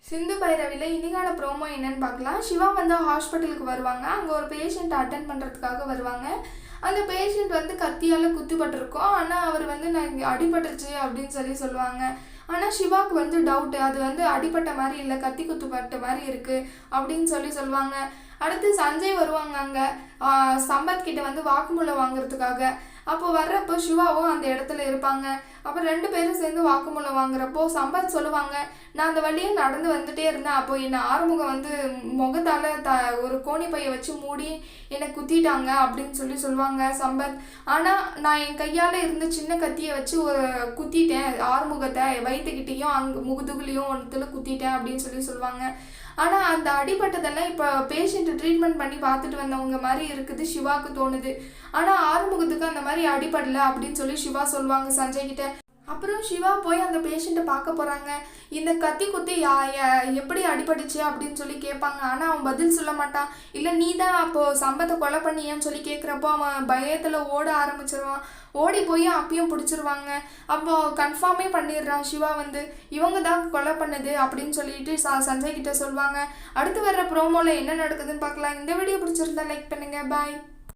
சிந்து பைரவியில் இன்னைக்கான ப்ரோமோ என்னன்னு பார்க்கலாம். சிவா வந்து ஹாஸ்பிட்டலுக்கு வருவாங்க. அங்கே ஒரு பேஷண்ட்டை அட்டென்ட் பண்ணுறதுக்காக வருவாங்க. அந்த பேஷண்ட் வந்து கத்தியால் குத்துப்பட்டிருக்கோம். ஆனால் அவர் வந்து நான் இங்கே அடிபட்டுருச்சு அப்படின்னு சொல்லுவாங்க. ஆனால் சிவாவுக்கு வந்து டவுட்டு, அது வந்து அடிப்பட்ட மாதிரி இல்லை, கத்தி குத்துப்பட்ட மாதிரி இருக்குது அப்படின்னு சொல்லுவாங்க. அடுத்து சஞ்சய் வருவாங்க அங்கே சம்பத் கிட்ட வந்து வாக்குமூலம் வாங்குறதுக்காக. அப்போ வர்றப்போ சிவாவும் அந்த இடத்துல இருப்பாங்க. அப்போ 2 பேரும் சேர்ந்து வாக்குமூலம் வாங்குறப்போ சம்பத் சொல்லுவாங்க, நான் அந்த வழியே நடந்து வந்துட்டே இருந்தேன். அப்போ என்னை ஆறுமுகம் வந்து முகத்தால் ஒரு கோணி பையை வச்சு மூடி என்னை குத்திட்டாங்க அப்படின்னு சொல்லுவாங்க சம்பத். ஆனால் நான் என் கையால் இருந்த சின்ன கத்தியை வச்சு ஒரு குத்திட்டேன், ஆறுமுகத்தை வயிற்றுக்கிட்டேயும் அங்கே முகுதுகுலையும் ஒன்றுத்துல குத்திட்டேன் அப்படின்னு சொல்லுவாங்க. ஆனால் அந்த அடிபட்டதெல்லாம் இப்போ பேஷண்ட்டு ட்ரீட்மெண்ட் பண்ணி பார்த்துட்டு வந்தவங்க மாதிரி இருக்குது சிவாவுக்கு தோணுது. ஆனால் ஆறுமுகத்துக்கு அந்த மாதிரி அடிபடலை அப்படின்னு சிவா சொல்லுவாங்க சஞ்சய் கிட்ட. அப்புறம் சிவா போய் அந்த பேஷண்ட்டை பார்க்க போகிறாங்க. இந்த கத்தி குத்தி எப்படி அடிபட்டுச்சு அப்படின்னு கேட்பாங்க. ஆனால் அவன் பதில் சொல்ல மாட்டான். இல்லை நீ தான் அப்போது சம்பத்தை கொலை பண்ணியான்னு கேட்குறப்போ அவன் பயத்தில் ஓட ஆரம்பிச்சிருவான். ஓடி போய் அப்பயும் பிடிச்சிருவாங்க. அப்போது கன்ஃபார்மே பண்ணிடுறான் சிவா வந்து இவங்க தான் கொலை பண்ணுது அப்படின்னு சஞ்சய் கிட்ட சொல்லுவாங்க. அடுத்து வர்ற ப்ரோமோவில் என்ன நடக்குதுன்னு பார்க்கலாம். இந்த வீடியோ பிடிச்சிருந்தா லைக் பண்ணுங்கள். பாய்.